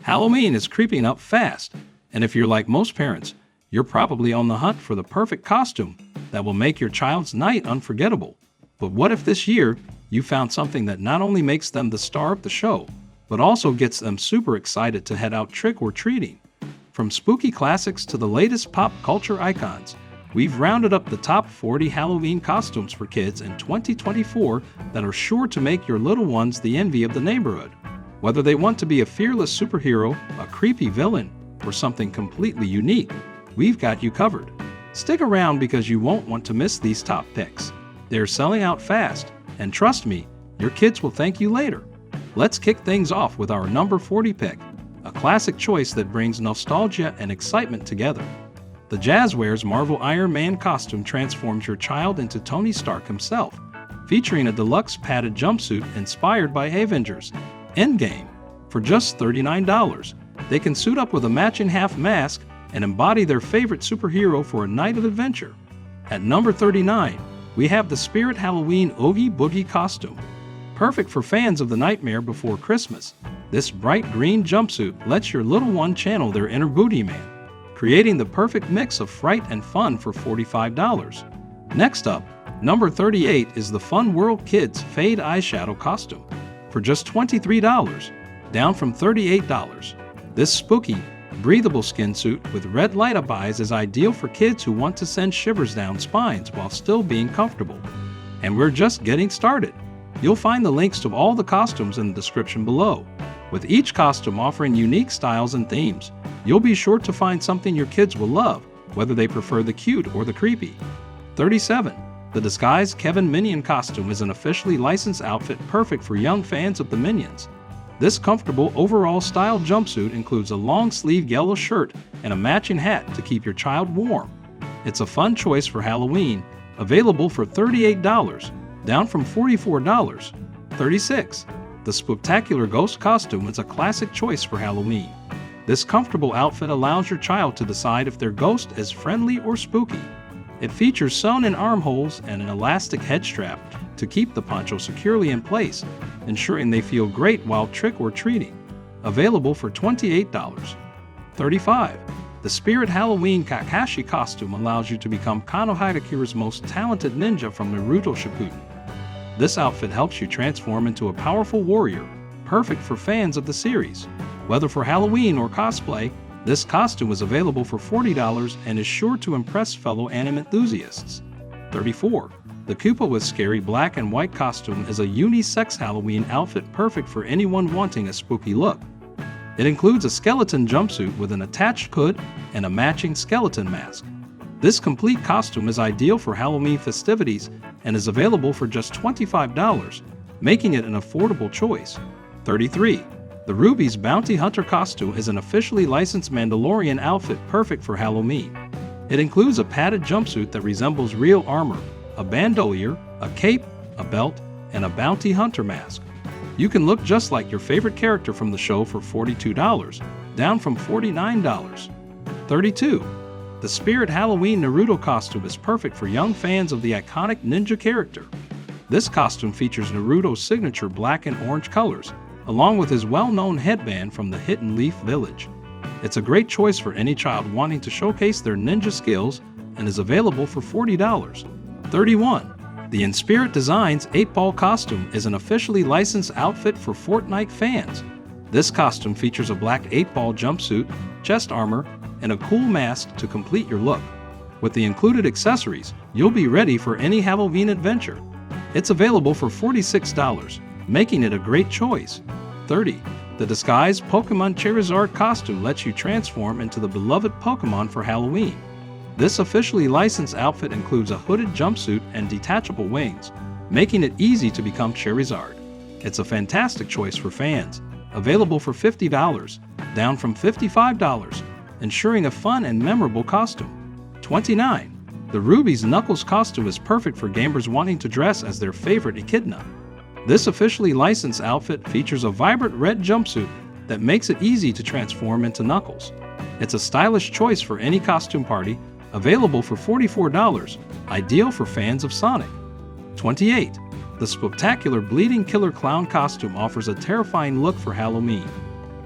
Halloween is creeping up fast, and if you're like most parents, you're probably on the hunt for the perfect costume that will make your child's night unforgettable. But what if this year you found something that not only makes them the star of the show, but also gets them super excited to head out trick-or-treating? From spooky classics to the latest pop culture icons, we've rounded up the top 40 Halloween costumes for kids in 2024 that are sure to make your little ones the envy of the neighborhood. Whether they want to be a fearless superhero, a creepy villain, or something completely unique, we've got you covered. Stick around because you won't want to miss these top picks. They're selling out fast, and trust me, your kids will thank you later. Let's kick things off with our number 40 pick, a classic choice that brings nostalgia and excitement together. The Jazzwares Marvel Iron Man costume transforms your child into Tony Stark himself, featuring a deluxe padded jumpsuit inspired by Avengers Endgame. For just $39, they can suit up with a matching half mask and embody their favorite superhero for a night of adventure. At number 39, we have the Spirit Halloween Oogie Boogie costume. Perfect for fans of The Nightmare Before Christmas, this bright green jumpsuit lets your little one channel their inner boogeyman, creating the perfect mix of fright and fun for $45. Next up, number 38 is the Fun World Kids Fade Eyeshadow costume. For just $23, down from $38. This spooky, breathable skin suit with red light-up eyes is ideal for kids who want to send shivers down spines while still being comfortable. And we're just getting started. You'll find the links to all the costumes in the description below. With each costume offering unique styles and themes, you'll be sure to find something your kids will love, whether they prefer the cute or the creepy. 37. The disguised Kevin Minion costume is an officially licensed outfit perfect for young fans of the Minions. This comfortable overall style jumpsuit includes a long-sleeved yellow shirt and a matching hat to keep your child warm. It's a fun choice for Halloween, available for $38, down from $44. 36. The Spooktacular Ghost costume is a classic choice for Halloween. This comfortable outfit allows your child to decide if their ghost is friendly or spooky. It features sewn-in armholes and an elastic head strap to keep the poncho securely in place, ensuring they feel great while trick-or-treating. Available for $28. 35. The Spirit Halloween Kakashi costume allows you to become Konohagakura's most talented ninja from Naruto Shippuden. This outfit helps you transform into a powerful warrior, perfect for fans of the series. Whether for Halloween or cosplay, this costume is available for $40 and is sure to impress fellow anime enthusiasts. 34. The Koopa with Scary Black and White costume is a unisex Halloween outfit perfect for anyone wanting a spooky look. It includes a skeleton jumpsuit with an attached hood and a matching skeleton mask. This complete costume is ideal for Halloween festivities and is available for just $25, making it an affordable choice. 33. The Ruby's Bounty Hunter costume is an officially licensed Mandalorian outfit perfect for Halloween. It includes a padded jumpsuit that resembles real armor, a bandolier, a cape, a belt, and a bounty hunter mask. You can look just like your favorite character from the show for $42, down from $49. 32. The Spirit Halloween Naruto costume is perfect for young fans of the iconic ninja character. This costume features Naruto's signature black and orange colors, along with his well-known headband from the Hidden Leaf Village. It's a great choice for any child wanting to showcase their ninja skills and is available for $40. 31. The In Spirit Designs 8-Ball costume is an officially licensed outfit for Fortnite fans. This costume features a black 8-ball jumpsuit, chest armor, and a cool mask to complete your look. With the included accessories, you'll be ready for any Halloween adventure. It's available for $46, making it a great choice. 30. The disguised Pokemon Charizard costume lets you transform into the beloved Pokemon for Halloween. This officially licensed outfit includes a hooded jumpsuit and detachable wings, making it easy to become Charizard. It's a fantastic choice for fans, available for $50, down from $55, ensuring a fun and memorable costume. 29. The Ruby's Knuckles costume is perfect for gamers wanting to dress as their favorite Echidna. This officially licensed outfit features a vibrant red jumpsuit that makes it easy to transform into Knuckles. It's a stylish choice for any costume party, available for $44, ideal for fans of Sonic. 28. The Spooktacular Bleeding Killer Clown costume offers a terrifying look for Halloween.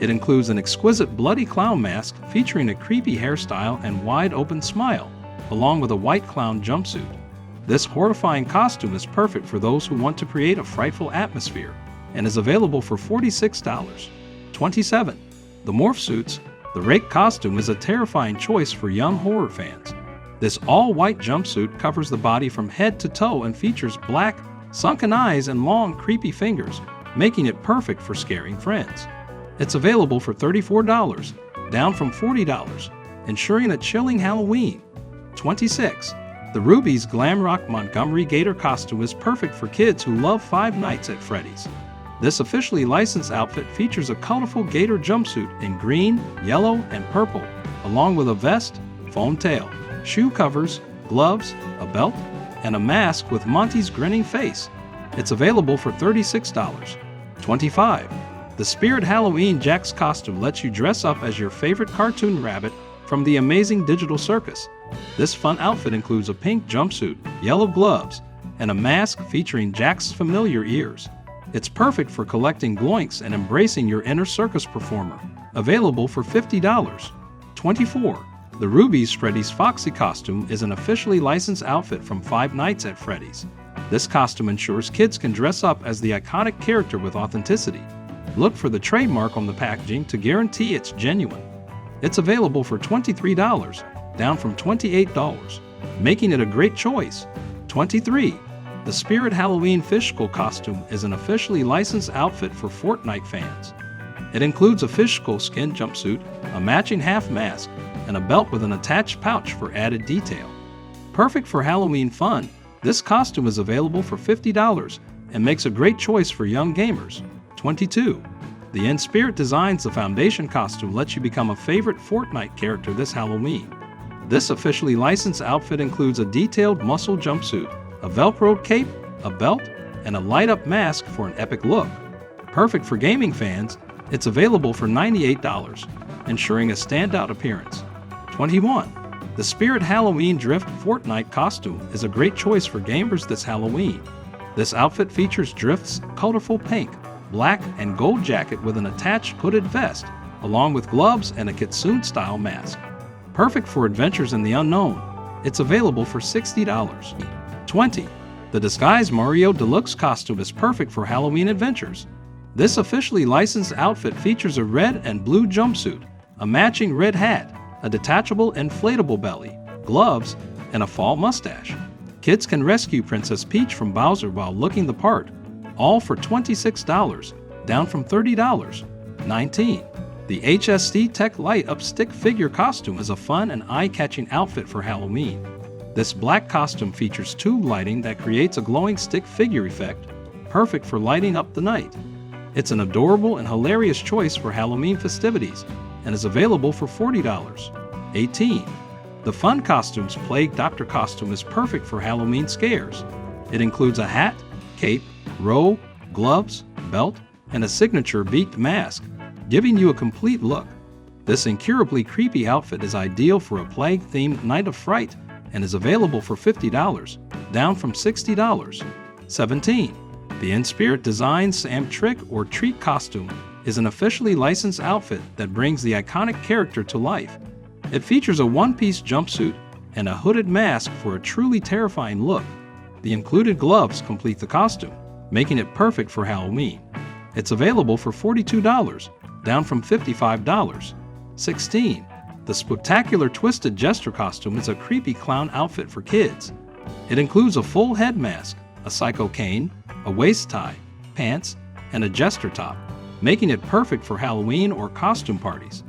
It includes an exquisite bloody clown mask featuring a creepy hairstyle and wide-open smile, along with a white clown jumpsuit. This horrifying costume is perfect for those who want to create a frightful atmosphere and is available for $46. 27. The Morph Suits. The Rake costume is a terrifying choice for young horror fans. This all-white jumpsuit covers the body from head to toe and features black, sunken eyes and long, creepy fingers, making it perfect for scaring friends. It's available for $34, down from $40, ensuring a chilling Halloween. 26. The Ruby's Glam Rock Montgomery Gator costume is perfect for kids who love Five Nights at Freddy's. This officially licensed outfit features a colorful gator jumpsuit in green, yellow, and purple, along with a vest, foam tail, shoe covers, gloves, a belt, and a mask with Monty's grinning face. It's available for $36. 25. The Spirit Halloween Jax costume lets you dress up as your favorite cartoon rabbit from the Amazing Digital Circus. This fun outfit includes a pink jumpsuit, yellow gloves, and a mask featuring Jax's familiar ears. It's perfect for collecting gloinks and embracing your inner circus performer. Available for $50. 24. The Ruby's Freddy's Foxy costume is an officially licensed outfit from Five Nights at Freddy's. This costume ensures kids can dress up as the iconic character with authenticity. Look for the trademark on the packaging to guarantee it's genuine. It's available for $23, down from $28, making it a great choice. 23. The Spirit Halloween Fish Skull costume is an officially licensed outfit for Fortnite fans. It includes a fish skull skin jumpsuit, a matching half mask, and a belt with an attached pouch for added detail. Perfect for Halloween fun, this costume is available for $50 and makes a great choice for young gamers. 22. The In Spirit Designs The Foundation costume lets you become a favorite Fortnite character this Halloween. This officially licensed outfit includes a detailed muscle jumpsuit, a Velcroed cape, a belt, and a light-up mask for an epic look. Perfect for gaming fans, it's available for $98, ensuring a standout appearance. 21. The Spirit Halloween Drift Fortnite costume is a great choice for gamers this Halloween. This outfit features Drift's colorful pink, black, and gold jacket with an attached hooded vest, along with gloves and a kitsune-style mask. Perfect for adventures in the unknown. It's available for $60. 20. The Disguise Mario Deluxe costume is perfect for Halloween adventures. This officially licensed outfit features a red and blue jumpsuit, a matching red hat, a detachable inflatable belly, gloves, and a fall mustache. Kids can rescue Princess Peach from Bowser while looking the part, all for $26, down from $30. 19. The HST Tech Light Up Stick Figure costume is a fun and eye-catching outfit for Halloween. This black costume features tube lighting that creates a glowing stick figure effect, perfect for lighting up the night. It's an adorable and hilarious choice for Halloween festivities and is available for $40. 18. The Fun Costumes Plague Doctor costume is perfect for Halloween scares. It includes a hat, cape, robe, gloves, belt, and a signature beaked mask, giving you a complete look. This incurably creepy outfit is ideal for a plague-themed night of fright and is available for $50, down from $60. 17. The In Spirit Designs Sam Trick or Treat costume is an officially licensed outfit that brings the iconic character to life. It features a one-piece jumpsuit and a hooded mask for a truly terrifying look. The included gloves complete the costume, making it perfect for Halloween. It's available for $42, down from $55. 16. The Spectacular Twisted Jester costume is a creepy clown outfit for kids. It includes a full head mask, a psycho cane, a waist tie, pants, and a jester top, making it perfect for Halloween or costume parties.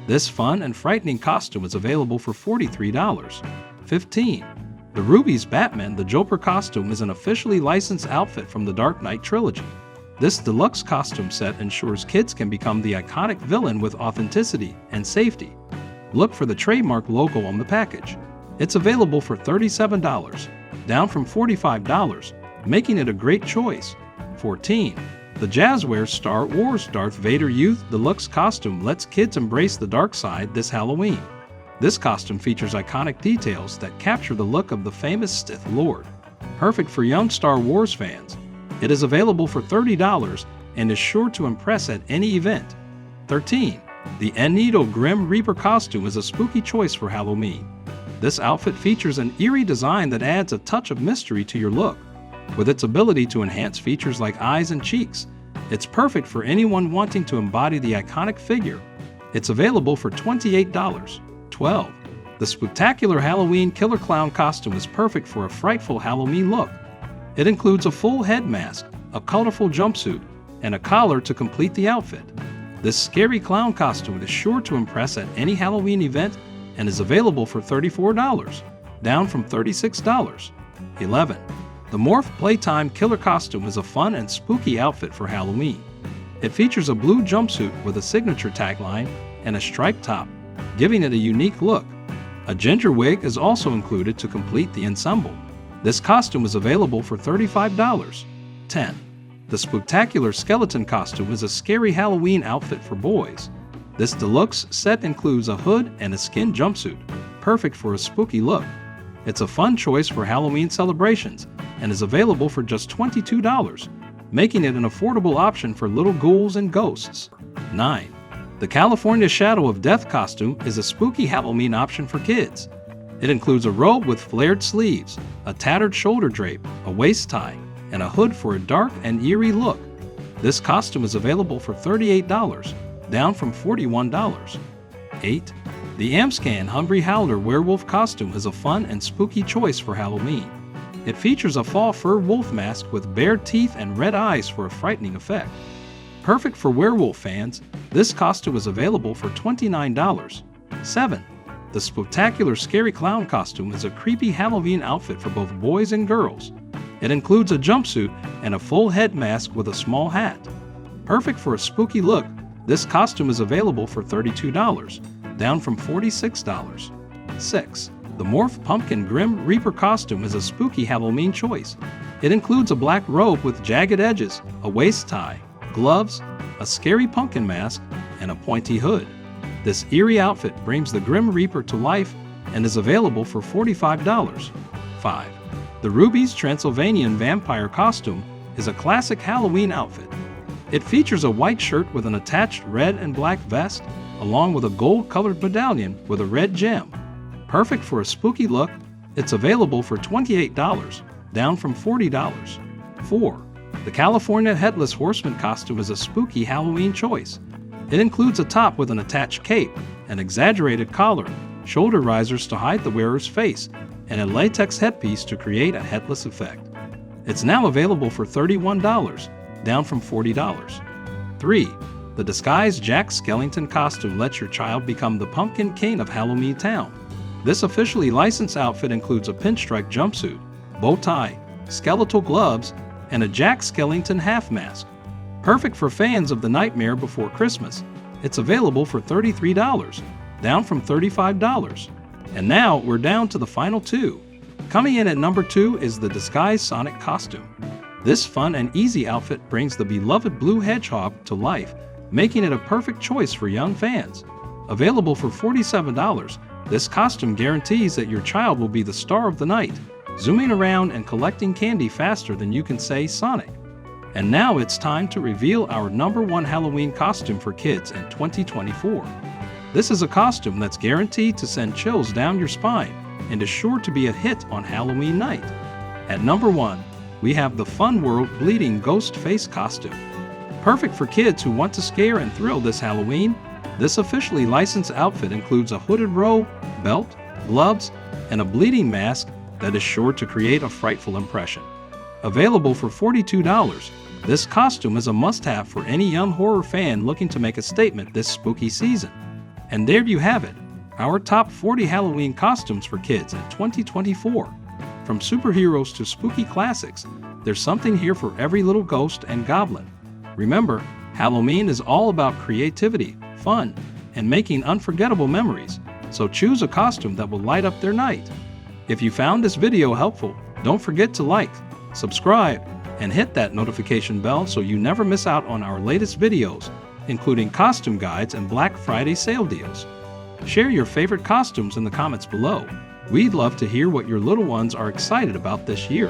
This fun and frightening costume is available for $43. 15. The Ruby's Batman the Joker costume is an officially licensed outfit from the Dark Knight trilogy. This deluxe costume set ensures kids can become the iconic villain with authenticity and safety. Look for the trademark logo on the package. It's available for $37, down from $45, making it a great choice. 14. The Jazzwares Star Wars Darth Vader Youth Deluxe costume lets kids embrace the dark side this Halloween. This costume features iconic details that capture the look of the famous Sith Lord. Perfect for young Star Wars fans. It is available for $30 and is sure to impress at any event. 13. The Enneagle Grim Reaper costume is a spooky choice for Halloween. This outfit features an eerie design that adds a touch of mystery to your look. With its ability to enhance features like eyes and cheeks, it's perfect for anyone wanting to embody the iconic figure. It's available for $28. 12. The Spooktacular Halloween Killer Clown costume is perfect for a frightful Halloween look. It includes a full head mask, a colorful jumpsuit, and a collar to complete the outfit. This scary clown costume is sure to impress at any Halloween event and is available for $34, down from $36. 11. The Morph Playtime Killer costume is a fun and spooky outfit for Halloween. It features a blue jumpsuit with a signature tagline and a striped top, giving it a unique look. A ginger wig is also included to complete the ensemble. This costume is available for $35. 10. The Spooktacular Skeleton costume is a scary Halloween outfit for boys. This deluxe set includes a hood and a skin jumpsuit, perfect for a spooky look. It's a fun choice for Halloween celebrations and is available for just $22, making it an affordable option for little ghouls and ghosts. 9. The California Shadow of Death costume is a spooky Halloween option for kids. It includes a robe with flared sleeves, a tattered shoulder drape, a waist tie, and a hood for a dark and eerie look. This costume is available for $38, down from $41. 8. The Amscan Hungry Howler Werewolf costume is a fun and spooky choice for Halloween. It features a faux fur wolf mask with bared teeth and red eyes for a frightening effect. Perfect for werewolf fans, this costume is available for $29. 7. The Spooktacular Scary Clown costume is a creepy Halloween outfit for both boys and girls. It includes a jumpsuit and a full head mask with a small hat. Perfect for a spooky look, this costume is available for $32, down from $46. 6. The Morph Pumpkin Grim Reaper costume is a spooky Halloween choice. It includes a black robe with jagged edges, a waist tie, gloves, a scary pumpkin mask, and a pointy hood. This eerie outfit brings the Grim Reaper to life and is available for $45. 5. The Ruby's Transylvanian Vampire costume is a classic Halloween outfit. It features a white shirt with an attached red and black vest, along with a gold-colored medallion with a red gem. Perfect for a spooky look, it's available for $28, down from $40. 4. The California Headless Horseman costume is a spooky Halloween choice. It includes a top with an attached cape, an exaggerated collar, shoulder risers to hide the wearer's face, and a latex headpiece to create a headless effect. It's now available for $31, down from $40. 3. The Disguised Jack Skellington costume lets your child become the Pumpkin King of Halloween Town. This officially licensed outfit includes a pinstripe jumpsuit, bow tie, skeletal gloves, and a Jack Skellington half mask. Perfect for fans of The Nightmare Before Christmas. It's available for $33, down from $35. And now we're down to the final two. Coming in at number 2 is the Disguised Sonic costume. This fun and easy outfit brings the beloved blue hedgehog to life, making it a perfect choice for young fans. Available for $47, this costume guarantees that your child will be the star of the night, zooming around and collecting candy faster than you can say Sonic. And now it's time to reveal our number 1 Halloween costume for kids in 2024. This is a costume that's guaranteed to send chills down your spine and is sure to be a hit on Halloween night. At number 1, we have the Fun World Bleeding Ghost Face costume. Perfect for kids who want to scare and thrill this Halloween, this officially licensed outfit includes a hooded robe, belt, gloves, and a bleeding mask that is sure to create a frightful impression. Available for $42, this costume is a must-have for any young horror fan looking to make a statement this spooky season. And there you have it, our top 40 Halloween costumes for kids in 2024. From superheroes to spooky classics, there's something here for every little ghost and goblin. Remember, Halloween is all about creativity, fun, and making unforgettable memories, so choose a costume that will light up their night. If you found this video helpful, don't forget to like, subscribe, and hit that notification bell so you never miss out on our latest videos, including costume guides and Black Friday sale deals. Share your favorite costumes in the comments below. We'd love to hear what your little ones are excited about this year.